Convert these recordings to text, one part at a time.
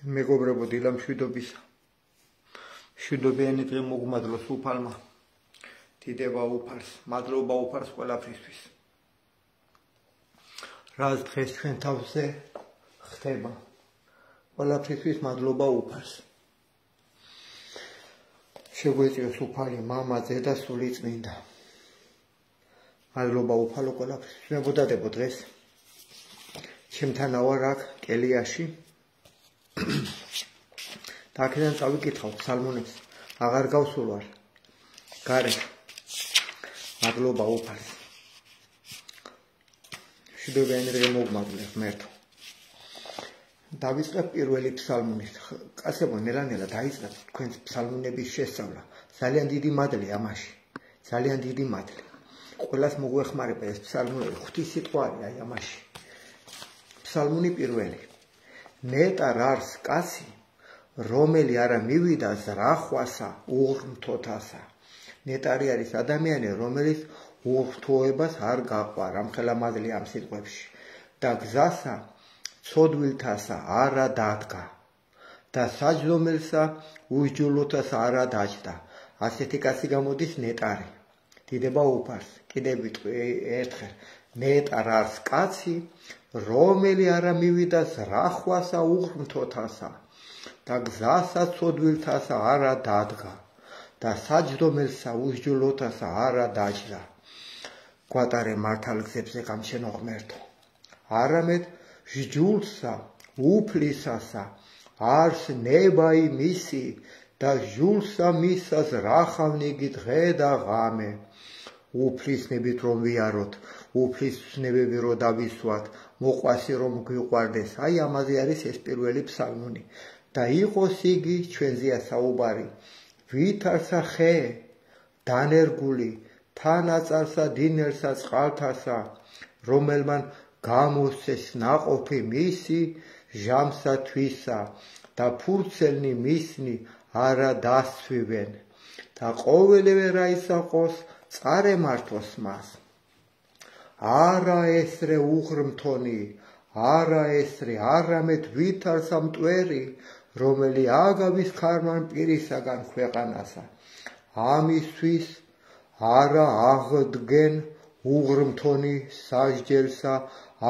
მეგობრებო, დილა მშვიდობისა. მშვიდობიანი დღე მოგმადლოს უფალმა. დიდება უფალს, მადლობა უფალს ყველაფრისთვის. რაც დღეს ჩვენ თავზე ხდება. ყველაფრისთვის მადლობა უფალს. შეგვეწიოს უფალი მამა, დედა, სული წმინდა. მადლობა უფალო ყველაფრისთვის. მეგობრებო, დღეს ჩემთან ვარ აქ კელიაში. და აქედან წავიკითხავ ფსალმუნებს, აღარ გავსულვარ გარეთ. მადლობა უფალს. მშვიდობიანი დღე მოგმადლე ღმერთო. დავიწყებ პირველი ფსალმუნით. კაცებო, ნელა-ნელა დაიწყეთ თქვენს ფსალმუნების შესწავლა. ძალიან დიდი მადლი ამაში. ძალიან დიდი მადლი. ყველას მოგვეხმარება ეს ფსალმუნები, ღვთის სიტყვაა აი ამაში. ფსალმუნი პირველი. ნეტარ არის კაცი, რომელი არა მივიდა ზრახვასა უღრმთოთასა. ნეტარი არის ადამიანი, რომელიც უღრმთოებას არ გაყვარ, ამხელა მადლი ამ სიტყვებში. და გზასა ცოდვილთასა არა დადგა. და საჯდომელსა უსჯულოთასა არა დაჯდა. ასეთი კაცი გამოდის ნეტარი. დიდება უფალს. კიდევ ერთხელ. ნეტარ არის კაცი, რომელი არა მივიდა ზრახვასა უღრმთოთასა. და გზასა ცოდვილთასა არა დადგა. და საჯდომელსა უსჯულოთასა არა დაჯდა. გვატარე მართალ გზებზე გამჩენო ღმერთო. არამედ სჯულსა უფლისასა არს ნებაი მისი და სჯულსა მისა ზრახავნიგი დღე და ღამე. უფლისნებით რომ ვიაროთ, უფლისნებები რომ დავისვათ, მოყვასი რომ გვიყვარდეს. აი ამაზე არის ეს პირველი ფსალმუნი. და იყოს იგი ჩვენზეა საუბარი. ვითარცა ხე დანერგული, თანაწარსა დინერსა წყალთასა, რომელმან გამოსცეს ნაყოფი მისი ჟამსა თვისა და ფურცელნი მისნი არა დასცვივენ. და ყოველივე რა ისაყოს წარემართოს მას. არა ესრე უღრმთონი, არა ესრე, არამედ ვითარცა მტვერი, რომელი აგავის ქარმან პირისაგან ქვეყანასა. ამისთვის არა აღდგენ უღრმთონი სასჯელსა,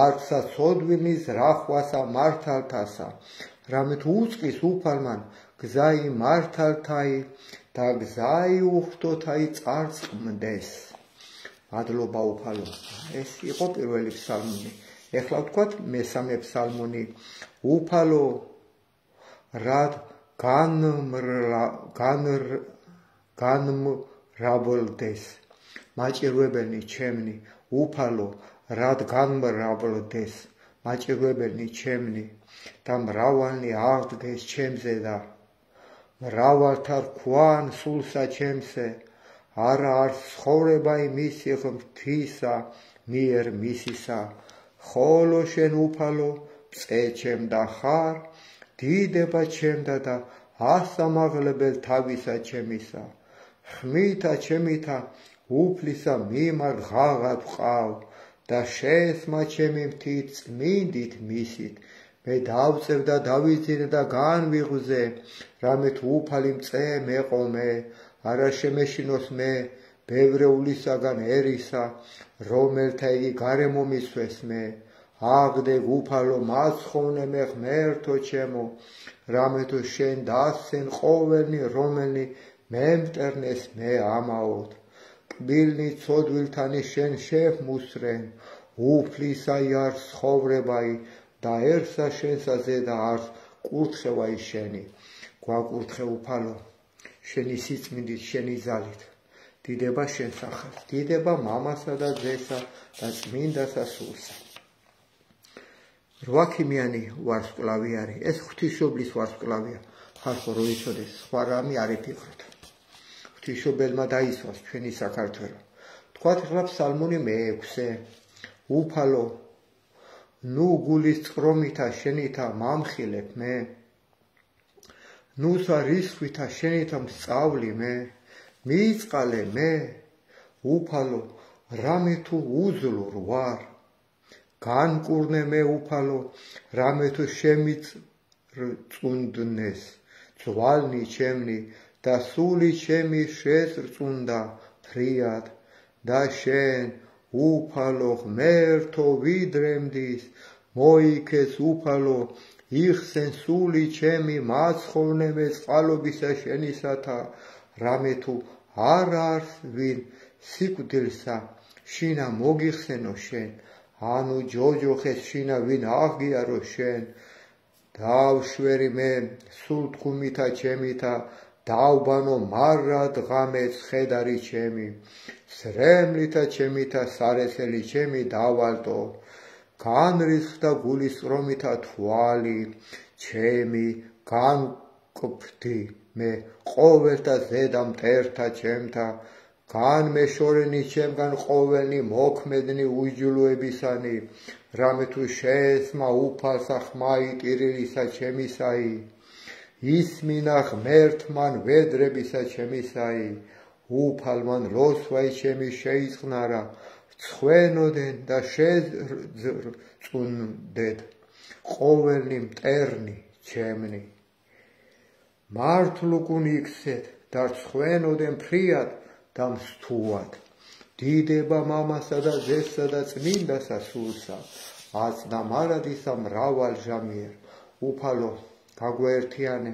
არცა ცოდვილი ზრახვასა მართალთასა. რამეთ უწყის უფალმან გზაი მართალთაი და გზაი უღრთოთაი წარწყმდეს. მადლობა უფალო. ეს იყო პირველი ფსალმუნი. ეხლა ვთქვათ მესამე ფსალმუნი. უფალო რად განმრავლდეს. მაჭირვებელნი ჩემნი, უფალო რად განმრავლდეს. მაჭირვებელნი ჩემნი და მრავალნი აღდგეს ჩემზე და მრავალთა რქვან სულსა ჩემზე. არა არც ცხოვრება იმისი ღმრთისა მიერ მისისა. ხოლო შენ უფალო წე ჩემდა ხარ, დიდება ჩემდა და ასამაღლებელ თავისა ჩემისა. ხმითა ჩემითა უფლისა მიმარღაღად ვყავ და შესმა ჩემი მთით წმინდით მისით. მე დავწევ და დავიძინე და განვიღზე, რამეთ უფალი მწე მეყომე, არა შემეშინოს მე ბევრეულისაგან ერისა, რომელთა იგი გარემო მისვეს მე. აღდეგ უფალო მაცხოვნე მე ღმერთო ჩემო, რამეთო შენ დასცენ ყოველნი რომელნი მემტერნეს მე ამაოდ. კბილნი ცოდვილთანი შენ შევმუსრენ, უფლისაი არს ცხოვრებაი დაერსა შენსა ზედა არს კურთხევაი შენი. გვაკურთხე უფალო, შენი სიწმინდით, შენი ძალით. დიდება შენ სახელს, დიდება მამასა და ძესა და წმინდასა სულსა. რვაქიმიანი ვარსკვლავი არის, ეს ღვთისმშობლის ვარსკვლავია. ხალხო რო იცოდეს, სხვა რამე არ იფიქროთ. ღვთისმშობელმა დაისვას ჩვენი საქართველო. თქვათ ახლა ფსალმუნი მე-6. უფალო, ნუ გულის წყრომითა შენითა მამხილებ მე. ნუსა რისხვითა შენითა მსწავლი მე. მიიწყალე მე. უფალო, რამე თუ უძლურ ვარ. განკურნე მე უფალო, რამე თუ რწუნდნეს ძვალნი ჩემნი და სული ჩემი შესრწუნდა ფრიად და შენ უფალო ღმერთო ვიდრემდის მოიქეს უფალო იხსენ სული ჩემი მაცხოვნე წყალობისა შენისათა რამე თუ არ არს ვინ სიკვდილსა შინა მოგიხსენო შენ ანუ ჯოჯოხეს შინა ვინ აღგიარო შენ დავშვერი მე სულთქუმითა ჩემითა დავბანო მარად ღამეც ხედარი ჩემი სრემლითა ჩემითა სარესელი ჩემი დავალტო განრისხდა გულის წრომითა თვალი ჩემი განკფდი მე ყოველთა ზედა მტერთა ჩემთა განმეშორენი ჩემგან ყოველნი მოქმედნი უჯილოებისანი რამე თუ შეესმა უფალსა ხმაი ტირილისა ჩემისაი ისმინა ღმერთმან ვედრებისა ჩემისაი უფალმან ლოსვაი ჩემი შეიწყნარა ცხვენოდენ და შეზრწუნდეთ ყოველნი მტერნი ჩემნი მართლუკუნ იქცეთ და ცხვენოდენ ფრიად და მსთუად დიდება მამასა და ძესსა და წმინდასა სულსა აწნა მარადისა მრავალ ჟამიერ უფალო გაგვაერთიანე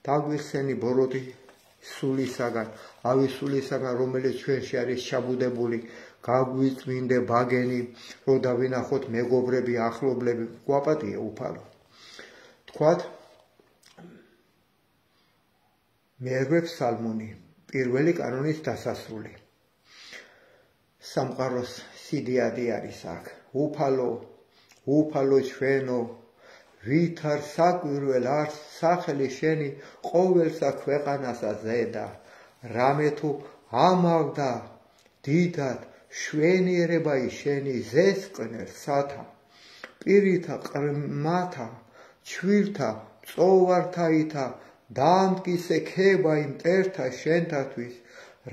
დაგვიხსენი ბოროტი სულისაგან ავი სულისაგან რომელიც ჩვენში არის ჩაბუდებული გაგვიწმინდე ბაგენი რომ დავინახოთ მეგობრები ახლობლები გვაპატიე უფალო თქვათ მერვე ფსალმუნი პირველი კანონის დასასრული სამყაროს სიდიადი არის აქ უფალო ჩვენო ვით არ საკვირველ არ სახელი შენი ყოველსა ქვეყანასა ზედა რამე თუ ამავდა დიდად შვენიერებაი შენი ზესკნერსათა პირითა ყრმათა ჩვილთა წოვართაითა დაამტკიცე ქებაი მტერთა შენთათვის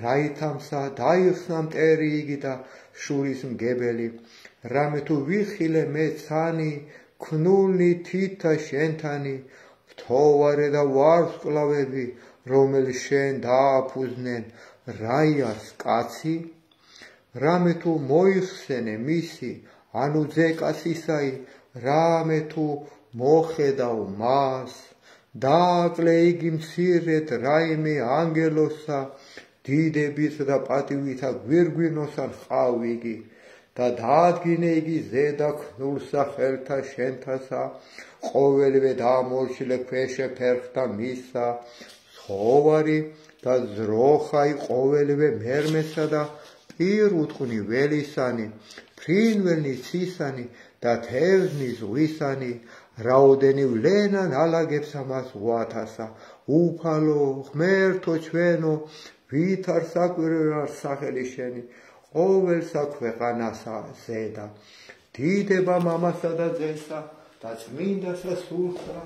რაითამსა დაიხსნა მტერი იგი და შურის მგებელი რამე თუ ვიხილე მე ცანი ქნულნი თითა შენთანი მთოვარე და ვარსკვლავები რომელი შენ დააფუძნენ რაიარს კაცი რამე თუ მოიხსენე მისი ანუ ძეკას ისაი რამე თუ მოხედავ მას დააკლე იგი მცირედ რაიმე ანგელოსა დიდებით და პატივითა გვირგვინოსან ყავ იგი და დაადგინე იგი ზედა ქნულსა ხელთა შენთასა ყოველივე დაამორჩილე ქვეშე ფერხთა მისა ცხოვარი და ძროხაი ყოველივე მერმესა და პირუტყვნი ველისანი ფრინველნი ცისანი და თევზნი ზღვისანი რაოდენი ვლენან ალაგებს ამას ღვათასა უფალო ღმერთო ჩვენო ვით არ საკვირველ არ სახელი შენი ყოველსა ქვეყანასა ზედა დიდება მამასა და ძესსა და წმინდასა სულსა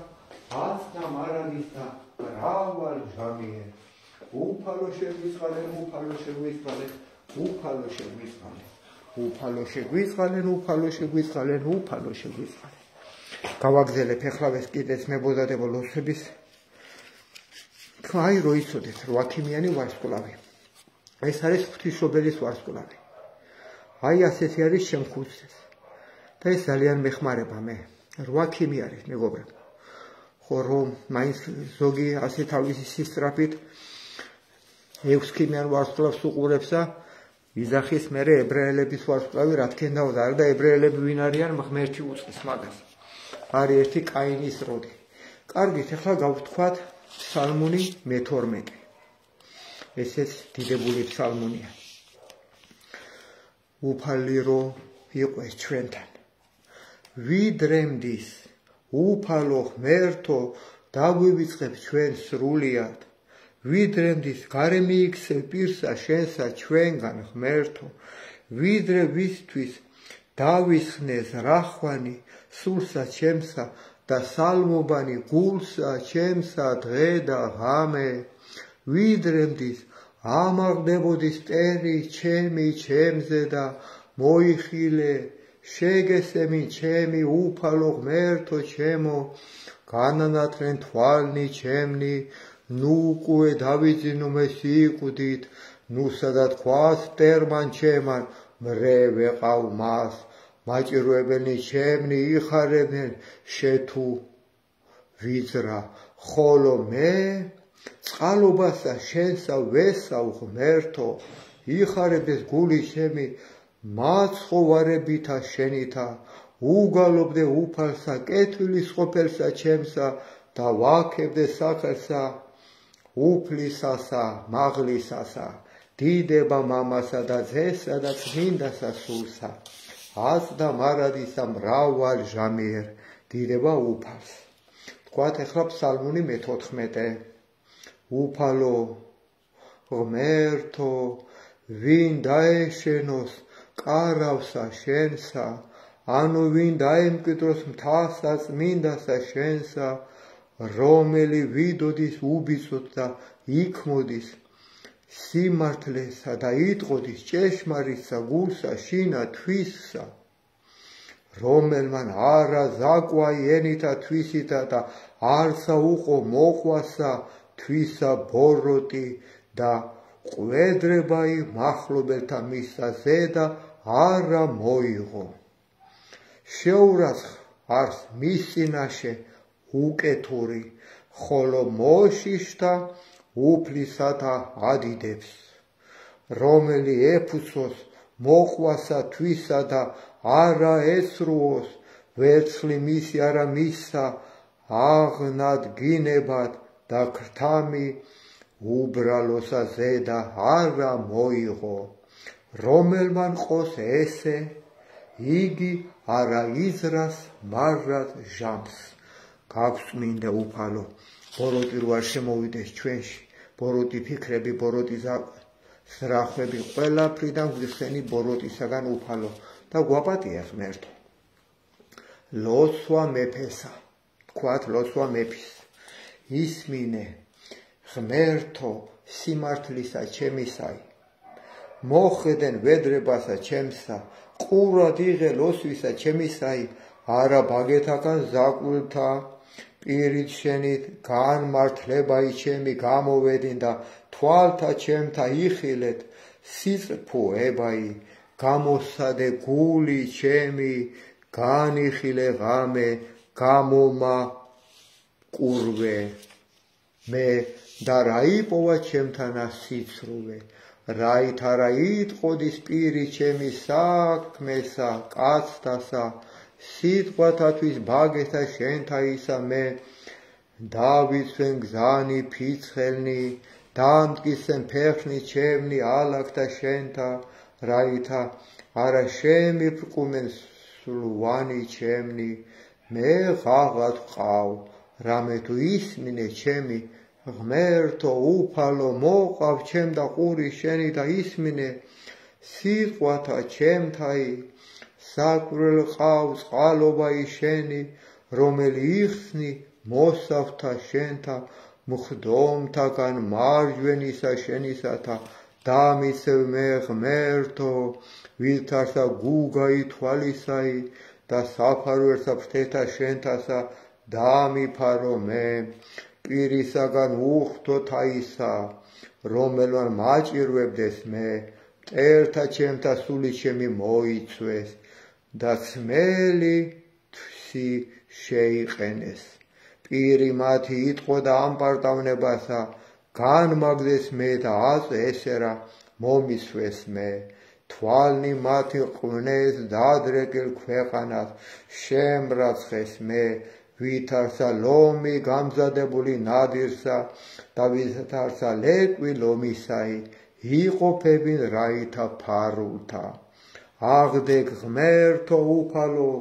აწნა მარადისა მრავალ ჟამიერ უფალო შეგვიწყალენ უფალო შეგვიწყალენ უფალო შეგვიწყალენ უფალო შეგვიწყალენ უფალო შეგვიწყალენ უფალო შეგვიწყალენ გავაგზელებ ეხლა ეს კიდეც მებოდადებო ლოსების აი რო იცოდეთ 8 ქიმიანი ვარსკვლავი ეს არის ღვთისმშობელის ვარსკვლავი აი ასეთი არის შემხუცეს და ეს ძალიან მეხმარება მე 8 ქიმი არის მეგობრებო ხო რომ მაინც ზოგი ასე თავისი სისწრაფით 6 ქიმიან ვარსკვლავს უყურებს და იზახის მერე ებრაელების ვარსკვლავი რა თქენდაოდა და ებრაელები ვინ არიან ღმერთი უწყის მაგას არის ერთი კაინის როდი კარგით ახლა გავთქვათ ფსალმუნი მე-12 ესეც დიდებული ფსალმუნია უფალი რო იყოს ჩვენთან ვიდრემდის უფალო ღმერთო დაგვივიწყებ ჩვენ სრულიად ვიდრემდის გარე მიიქცევ პირსა შენსა ჩვენგან ღმერთო ვიდრე ვისთვის დავისხნეს რახვანი სულსა ჩემსა და სალმობანი გულსა ჩემსა დღე და ღამე ვიდრემდის ამაღდებოდის მტერი ჩემი ჩემზე და მოიხილე შეგესემი ჩემი უფალო ღმერთო ჩემო განანათლენ თვალნი ჩემნი, ნუ უკვე დავიძინო მე სიკვდით, ნუ სადაც ქვას მტერმან ჩემან, მრე ვეყავ მას, მაჭირვებელნი ჩემნი იხარებდნენ შეთუ ვიძრა, ხოლო მე წყალობასა შენსა ვესავ ღმერთო, იხარებდეს გული ჩემი მაცხოვარებითა შენითა, უგალობდე უფალსა კეთილის ყოფილსა ჩემსა და ვაქებდე სახელსა უფლისასა მაღლისასა, დიდება მამასა და ძესა და წმინდასა სულსა, აზდა მარადისა მრავალ ჟამიერ დიდება უფალს. თქვათ ახლა ფსალმუნი მე-14. უფალო ღმერთო, ვინ დაეშენოს კარავსა შენსა, ანუ ვინ დაემკვიდროს მთასა წმინდასა შენსა, რომელი ვიდოდის უბიცოდ და იქმოდის სიმართლესა და იტყოდის ჭეშმარიტსა გულსა შინა თვისსა, რომელმან არა ზაკვა ენითა თვისითა და არცა უყო მოყვასა თვისა ბოროტი და ყვედრებაი მახლობელთა მისსა ზედა არა მოიღო. შეურაცხ არს მის წინაშე უკეთური, ხოლო მოშიშთა უფლისათა ადიდებს, რომელი ეფუცოს მოყვასა თვისა და არა ესრუოს, ვერცხლი მისი არა მისსა აღნადგინებად და ქრთამი უბრალოსა ზედა არა მოიღო, რომელმან ყოს ესე, იგი არა იზრას მარად ჟამს. გაქვს წმინდა უფალო, ბოროტი რო არ შემოვიდეს ჩვენში, ბოროტი ფიქრები, ბოროტი ზრახვები, ყველაფრიდან გვიხსენი ბოროტისაგან უფალო და გვაპატია ღმერთო. ლოცვა მეფესა, თქვათ ლოცვა მეფის, ისმინე ღმერთო სიმართლისა ჩემისაი, მოხედენ ვედრებასა ჩემსა, ყურად იღე ლოცვისა ჩემისაი, არა ბაგეთაგან ზაკულთა პირით შენით განმართლებაი ჩემი გამოვედინ და თვალთა ჩემთა იხილეთ სიწფოებაი, გამოსადე გული ჩემი, განიხილე ღამე, გამომაკურვე მე და რაიპოვა ჩემთანა სიცრუვე, რაით არა იტყოდის პირი ჩემი საქმესა კაცთასა, სიტყვათათვის ბაგეთა შენთაისა მე დავიცვენ გზანი ფიცხელნი, დამტკიცენ ფეხნი ჩემნი ალაგთა შენთა, რაითა არა შემიფრკუმენ სულვანი ჩემნი, მე ღაღად ვყავ, რამე თუ ისმინე ჩემი ღმერთო უფალო, მოყავ ჩემ და ყური შენი და ისმინე სიტყვათა ჩემთაი, საკვირველ ყავს წყალობაი შენი, რომელი იხსნი მოსავთა შენთა, მხდომთაგან მარჯვენისა შენისათა, დამიცევ მე ღმერთო, ვილთარსა გუგაი თვალისაი და საფარვერსა ფრთეთა შენთასა, დამიფარო მე პირისაგან უხთო თაისა, რომელმან მაჭირვებდეს მე, მტერთა ჩემთა სული ჩემი მოიცვეს და ცმელი თვსი შეიყენეს. პირი მათი იტყო და ამპარტავნებასა, განმაგდეს მე და ესერა მომისვეს მე. თვალნი მათი ყვნეს დადრეკილ ქვეყანას, შემრაცხეს მე, ვითარსა ლომი გამზადებული ნადირსა და ვითარსა ლეკვი ლომისაი, იყოფებინ რაითა ფარულთა. აღდეგ ღმერთო უფალო,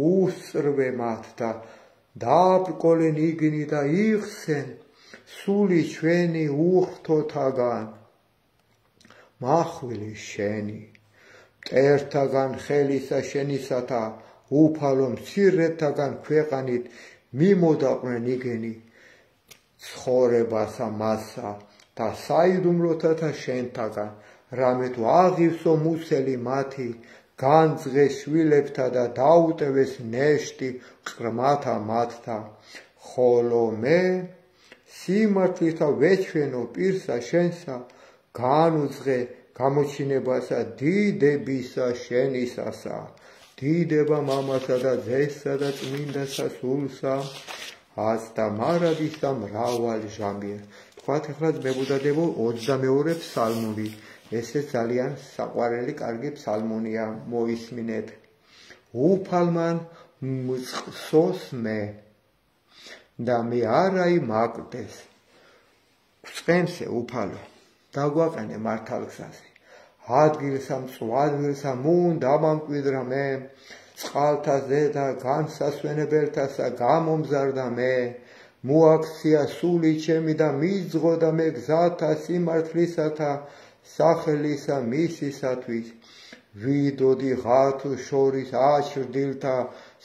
უსწრვე მათ და დააბრკოლენ იგნი და იხსენ სული ჩვენი უხთოთაგან, მახვილი შენი, მტერთაგან ხელისა შენისათა, უფალო მცირეთაგან ქვეყანით მიმოდაყვნენ იგენი, ცხოვრებასა მასა და საიდუმლოთათა შენთაგან, რამე თუ აღივსო მუცელი მათი, განძღეს შვილებთა და დაუტევეს ნეშტი ყრმათა მათთა, ხოლო მე სიმართლით ვეჩვენო პირსა შენსა, განუძღე გამოჩინებასა დიდებისა შენისასა, დიდება მამასა და ძესსა და წმინდასა სულსა, ას და მარადისა მრავალ ჟამია. თქვათ ახლა მეგობარებო 22 ფსალმუნი. ესე ძალიან საყვარელი კარგი ფსალმუნია, მოისმინეთ. უფალმან მწყსოს მე და მე არაი მაკდეს. წყემსე უფალო, დაგვაყენე მართალ გზაზე. ადგილსა მწვადილსა მუნ დამამკვიდრა მე, წყალთა ზედა განსასვენებელთასა გამომზარდა მე, მოაქცია სული ჩემი და მიძღოდა მე გზათა სიმართლისათა სახელისა მისისათვის. ვიდოდი ღათუ შორის აჩრდილთა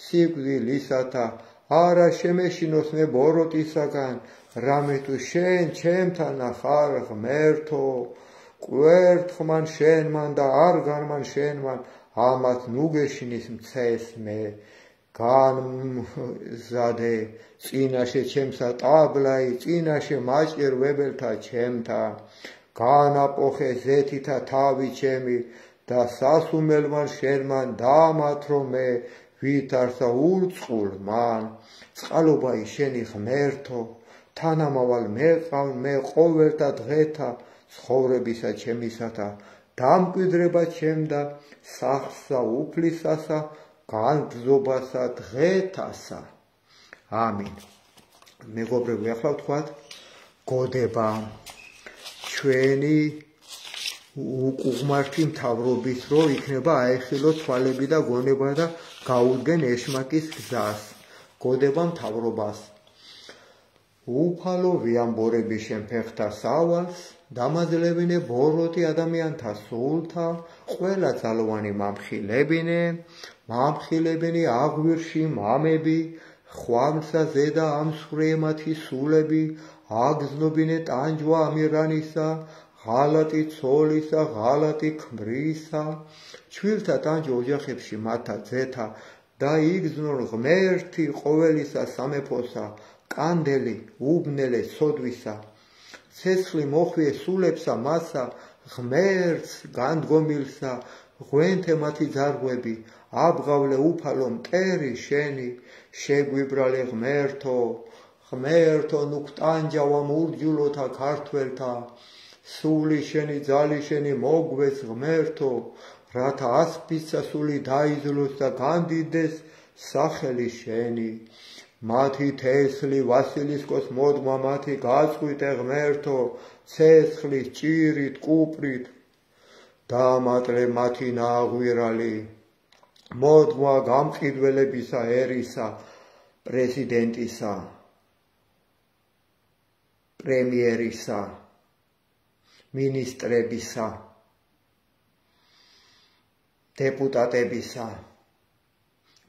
სიკვდილისათა, არა შემეშინოს მე ბოროტისაგან, რამე თუ შენ ჩემთანა ხარ ღმერთო, კვერთხმან შენმან და არ განმან შენმან, ამათ ნუ გეშინის მცეს მე. განმზადე წინაშე ჩემსა ტაბლაი, წინაშე მაჭირვებელთა ჩემთა, განაპოხე ზეთითა თავი ჩემი და სასუმელმან შენმან დამათრო მე, ვითარსა ურწყულ მან. წყალობაი შენი ღმერთო, თანამავალ მეყავ მე ყოველთა დღეთა, ცხოვრებისა ჩემისათა, დამკვიდრება ჩემ და სახსა უფლისასა, განგზობასა დღეთასა. ამინ. მეგობრებო, ახლა ვთქვათ გოდება ჩვენი უღმართი მთავრობის რო იქნება აეხილოს თვალები და გონება და გაუდგენ ეშმაკის გზას. გოდება მთავრობას. უფალო ვიამბორები შენ ფეხთა სავალს, დამაძლებინე ბოროტი ადამიანთა სულთა, ყველა ძალოვანი მამხილებინე აღვირში მამები, ხვამსა ზედა ამსხვრიემათი სულები, აგზნობინე ტანჯვა ამირანისა, ღალატი ცოლისა, ღალატი ქმრისა, ჩვილთა ტანჯვა ოჯახებში მათა ძეთა და იგზნონ ღმერთი ყოველისა სამეფოსა, კანდელი უბნელე სოდვისა, ცეცხლი მოხვიე სულებსა მასა, ღმერთს განდგომილსა, ღვენთე მათი ძარღვები, აბღავლე უფალო მტერი შენი, შეგვიბრალე ღმერთო, ღმერთო ნუ გტანჯავა მურჯულოთა ქართველთა, სული შენი ძალი შენი მოგვეს ღმერთო, რათა ასპისა სული დაიძლოს და განდიდეს სახელი შენი. მათი თესლი ვასილისკოს მოდმა მათი გაწყვიტე ღმერთო, ცეცხლის ჭირით კუპრით დამატლე მათი ნაღვირალი. მოდმა გამყიდველებისა ერისა, პრეზიდენტისა, პრემიერისა, მინისტრებისა, დეპუტატებისა,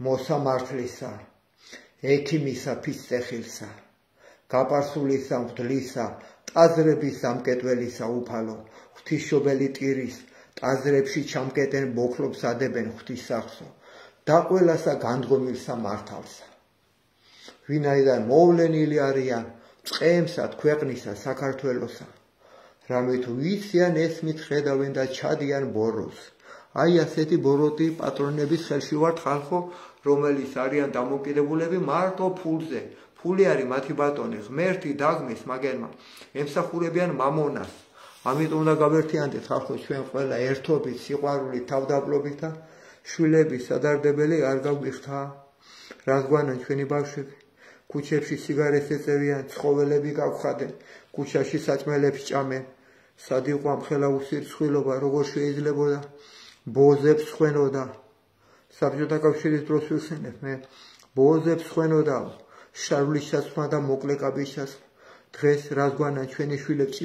მოსამართლისა, ექიმისა ფიცწეხილსა, გაპარსულისა მღვდლისა, ტაძრების სამკეტველისა უფალო, ღვთისმშობელი ტირის, ტაძრებში ჩამკეტენ ბოქლობს ადებენ ღვთისახსო, და ყველასა განდგომილსა მართალსა. ვინაიდან მოვლენილი არიან წყემსად ქვეყნისა საქართველოსა, რამე თუ იციან ესმით ხედავენ და ჩადიან ბოროს. აი ასეთი ბოროტი პატრონების ხელში ვართ ხალხო, რომელიც არიან დამოკიდებულები მარტო ფულზე. ფული არის მათი ბატონი, ღმერთი დაგმის მაგერმა, ემსახურებიან მამონას. ამიტომ უნდა გავერთიანდეთ ხალხო ჩვენ ყველა ერთობით, სიყვარულით, თავდაბლობით და შვილების სადარდებელი არ გაგვიხთა. რადგან ჩვენი ბავშვები ქუჩებში სიგარეტს ეწევიან, ცხოველები გავხადენ, ქუჩაში საჭმელებს ჭამენ. სად იყო ამ ხელაუსი რცხვილობა, როგორ შეიძლებოდა ბოზებს ხვენოდა. საბჭოთა კავშირის დროს ვიხსენებ მე, ბოზებს ხვენოდა, შარვლის ჩაცმა და მოკლე კაბის ჩაცმა. დღეს რადგან ჩვენი შვილებს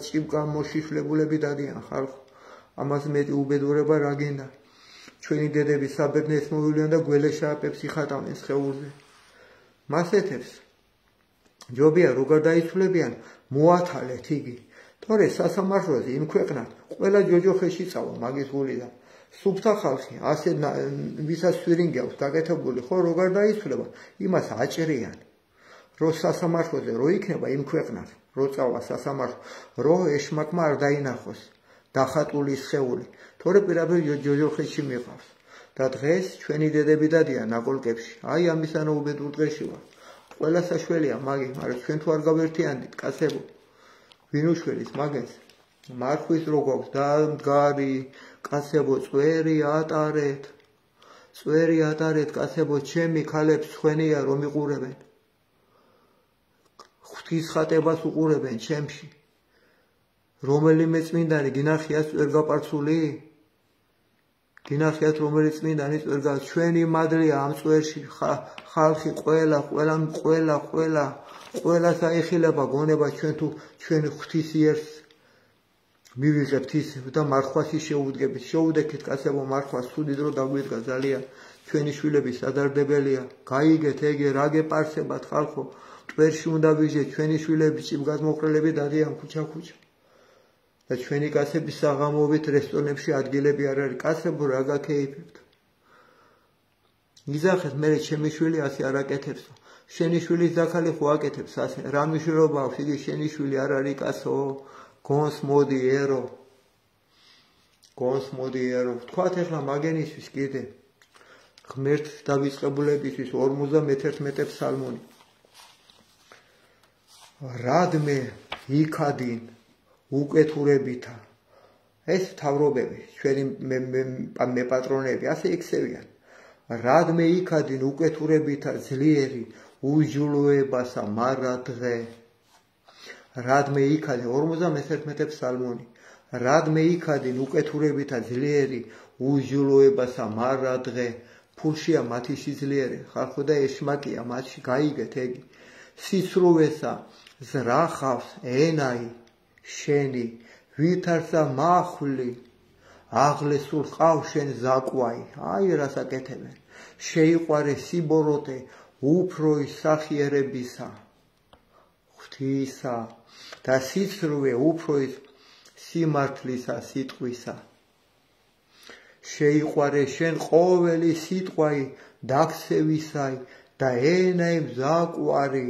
ჭიბკა მოშიშვლებულები დადიან ხალხო, ამას მეტი უბედურება რა გინდა. ჩვენი დედები საბედნეს მოვიდნენ და გველეშაპებს იხატავენ სხეულზე. მასეთებს ჯობია როგორ დაიცვლებიან, მოათალეთ იგი. თორე სასამართლოზე იმ ქვეყნად ყველა ჯოჯოხეში წავა მაგის გულიდან. სუფთა ხალხი, ასე ვისაც სვირინგი აქვს გაკეთებული, ხო როგორ დაიცვლება, იმას აჭრიან. რო სასამართლოზე რო იქნება იმ ქვეყნად, რო წავა სასამართლო, რო ეშმაკმა არ დაინახოს დახატული სხეული, თორე პირაბი ჯოჯოხეთში მიყავს. და დღეს ჩვენი დედები დადიან ნაკოლკებში. აი ამისანო უბედურ დღეში ვარ. ყველა საშველია მაგი, მაგრამ ჩვენ თუ არ გავერთიანდით, კაცებო, ვინ უშველის მაგას? მარხვის რო გვაქვს და მდგარი, კაცებო, წვერი ატარეთ, კაცებო, ჩემი ქალებს ხვენია რომ იყურებენ. ღვთის ხატებას უყურებენ ჩემში. რომელიმე წმინდანი გინახიათ წვერ გაპარცული? გინახიათ რომელი წმინდანი წვერ გა ჩვენი მადლია ამ წვერში ხალხი ყველას აიხილება გონება ჩვენ თუ ჩვენი ღვთის იერს მივიღებთ ის და მარხვასი შეუდგებით. შეუდექით კაცებო მარხვას თუ დიდ დრო დაგვიდგა ძალიან ჩვენი შვილები სადარდებელია. გაიგეთ ეგე რა გეპარსებათ ხალხო წვერში უნდა ვიჟეთ ჩვენი შვილები ჭიბგაზმოყრელები დადიან ქუჩა და ჩვენი კაცები საღამოობით რესტორნებში ადგილები არ არის. კაცებო რა გაქეიფებთ? იზახეთ მე ჩემი შვილი ასე არ აკეთებსო. შენი შვილის ძაქალი ხო აკეთებს ასე. რა მნიშვნელობა აქვს იგი შენი შვილი არ არის კაცო? გონს მოდი ერო. თქვათ ახლა მაგენისთვის კიდე ღმერთ დავიწყებულებისთვის 51 ფსალმუნი. რადმე იქადინ უკეთურებითა. ეს მთავრობები, ჩვენი მეპატრონები, ასე იქცევიან. რადმე იქადინ უკეთურებითა ძლიერი უჯულოებასა მარა დღე. რადმე იქადინ 51 ფსალმუნი. რადმე იქადინ უკეთურებითა ძლიერი უჯულოებასა მარა დღე. ფულშია მათი სიძლიერე, ხალხო და ეშმაკია მათში, გაიგეთ ეგი. სისრუვესა ზრახავს ენაი შენი, ვითარსა მახვლი, აღლესულ ყავ შენ ზაკვაი. აი რას აკეთებენ. შეიყვარე სიბოროტე უფროის სახიერებისა, ღვთისა და სიცრუე უფროის სიმართლისა სიტყვისა. შეიყვარე შენ ყოველი სიტყვაი დაქცევისაი და ენაი მზაკვარი.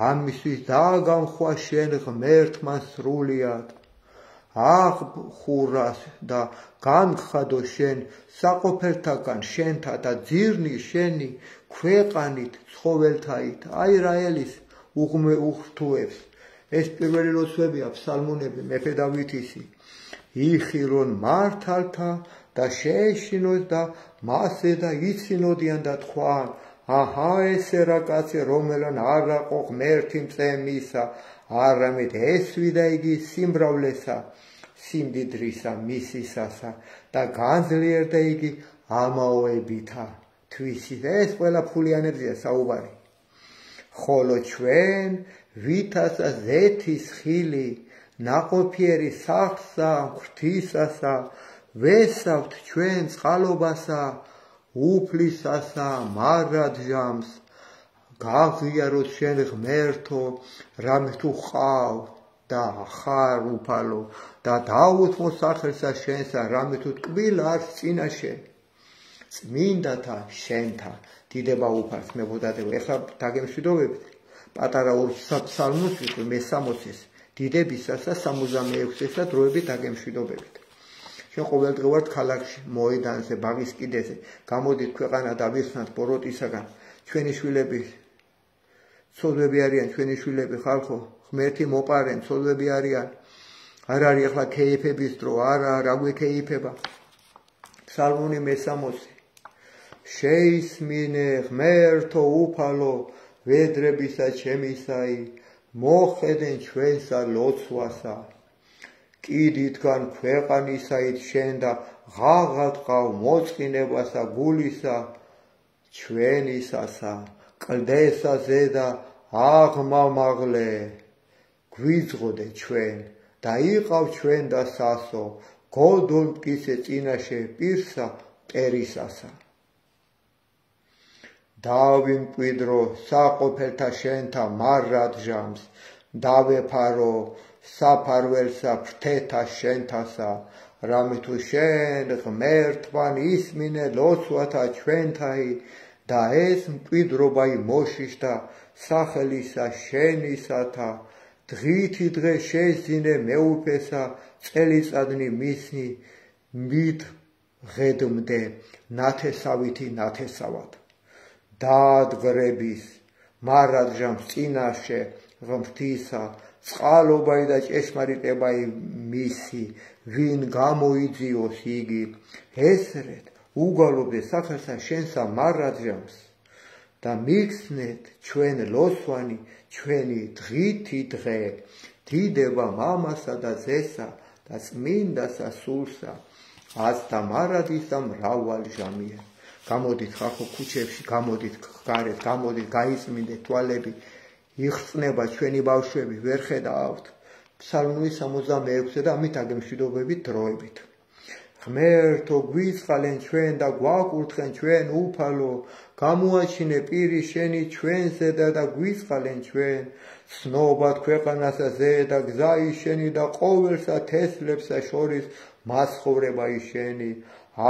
ამისთვის დააგამხვა შენ ღმერთმა სრულიად. აღხურას და განგხადო შენ საყოფელთაგან შენთა და ძირნი შენი ქვეყანით ცხოველთაით. აი რა ელის უღრთუებს. ეს პირველი ლოცვებია ფსალმუნები მეფე დავითისი. იხილონ მართალთა და შეეშინოს და მასე და იცინოდიან და თქვან აჰა ესე რა კაცი რომელან არ აყო ღმერთი მწემისა, არამედ ესვიდა იგი სიმრავლესა სიმდიდრისა მისისასა და განძლიერდა იგი ამაოებითა თვისით. ეს ყველა ფულიანებზეა საუბარი. ხოლო ჩვენ ვითასა ზეთის ხილი ნაყოფიერი სახსა ღვთისასა ვესავთ ჩვენ წყალობასა უფლისასა მარადჟამს. გაღიაროთ შენ ღმერთო რამე თუ ხავ და ხარ უფალო და დაუთმო სახელსა შენსა რამე თუ ტკბილ არს წინა შენ. წმინდათა შენთა დიდება უფალს მებოდადებო. ეხლა დაგემშვიდობებით პატარა ორ ფსალმუნს ვიტყვი მე-60-ს დიდებისას და 66-ისა დროებით დაგემშვიდობებით. ჩვენ ყოველდღე ვართ ქალაქში, მოედანზე, ბაღის კიდეზე. გამოდით ქვეყანა დავიხსნათ ბოროტისაგან. ჩვენი შვილები ცოდვები არიან, ჩვენი შვილები ხალხო, ღმერთი მოპარენ, ცოდვები არიან. არ არის ახლა ქეიფების დრო, არა, რა გვექეიფება. ფსალმუნი მე-60. შეისმინე ღმერთო უფალო ვედრებისა ჩემისაი, მოხედენ ჩვენსა ლოცვასა. კიდითგან ქვეყანისაით შენ და ღაღად ყავ მოწყინებასა გულისა ჩვენისასა. კლდესა ზედა აღმამაღლე გვიძღოდე ჩვენ და იყავ ჩვენ და სასო გოდოლ მტკიცე წინაშე პირსა მტერისასა. დავიმკვიდრო საყოფელთა შენთა მარადჟამს, დავეფარო საფარველსა ფრთეთა შენთასა. რამე თუ შენ ღმერთთან ისმინე ლოცვათა ჩვენთაი და ეს მკვიდრობა იმოშიშდა სახელისა შენისათა დღითი დღე შეძინე მეუფესა წელიწადნი მისნი მით ღედმდე ნათესავითი ნათესავად დაადგრების მარადჟამს წინაშე ღმრთისა წყალობაი და ჭეშმარიტებაი მისი ვინ გამოიძიოს იგი ესრეთ უგალობდე სახელსა შენსა მარადჟამს და მიგხსნეთ ჩვენ ლოსვანი ჩვენი დღითი დღე დიდება მამასა და ძესა და წმინდასა სულსა ას და მარადის და მრავალჟამია გამოდით ხალხო ქუჩებში გამოდით გარეთ გამოდით გაიწმინდეთ თვალები იხსნება ჩვენი ბავშვები ვერ ხედავთ ფსალმური 66 და ამით აგემშვიდობებით დროებით ღმერთო გვიწყალენ ჩვენ და გვაკურთხენ ჩვენ უფალო გამოაჩინე პირი შენი ჩვენზე და გვიწყალენ ჩვენ ცნობად ქვეყანასა ზე და გზა შენი და ყოველსა თესლებსა შორის მასხოვრება შენი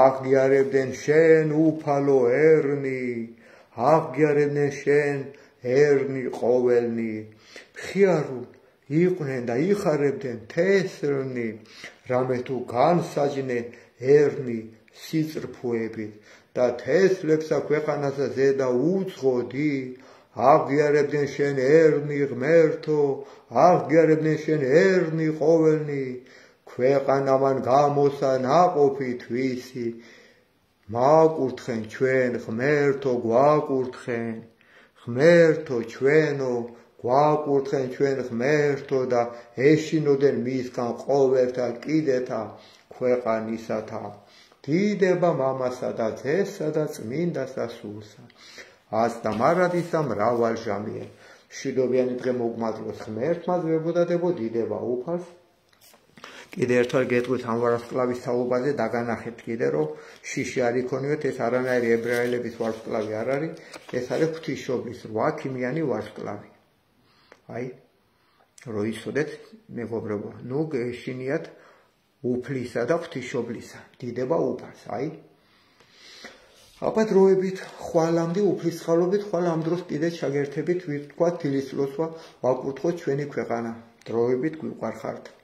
აღგიარებდნენ შენ უფალო ერნი აღგიარებდნენ შენ ერნი ყოველნი მხიარულ იყვნენ და იხარებდნენ თესლნი რამე თუ განსაჯნენ ერნი სიწრფუებით და თესლებსა ქვეყანასა ზედა უძღოდი აღგიარებდნენ შენ ერნი ღმერთო აღგიარებდნენ შენ ერნი ყოველნი ქვეყანამან გამოსა ნაყოფი თვისი მაკურთხენ ჩვენ ღმერთო გვაკურთხენ ღმერთო ჩვენო გვაკურთხენ ჩვენ ღმერთო და ეშინოდენ მისგან ყოველთა კიდეთა ქვეყანისათა დიდება მამასა და ძესა და წმინდასა სულსა ას და მარადისა მრავალჟამია მშვიდობიანი დღე მოგმადლოს ღმერთმა ძვებოდადებო დიდება უფალს კიდე ერთხელ გეტყვით ამ ვარსკვლავის თაობაზე დაგანახეთ კიდე რომ შიში არ იქონიოთ ეს არანაირი ებრაელების ვარსკვლავი არ არის ეს არის ღვთისმშობლის 8 ქიმიანი ვარსკვლავი აი რო იცოდეთ მეგობრებო ნუ გეშინიათ უფლისა და ღვთისმშობლისა დიდება უფალს აი აბა დროებით ხვალამდე უფლისხალობით ხვალ ამ დროს კიდე ჩაგერთებით ვთქვა თილისლოსვა ვაკურთხოთ ჩვენი ქვეყანა დროებით გვიყვარხართ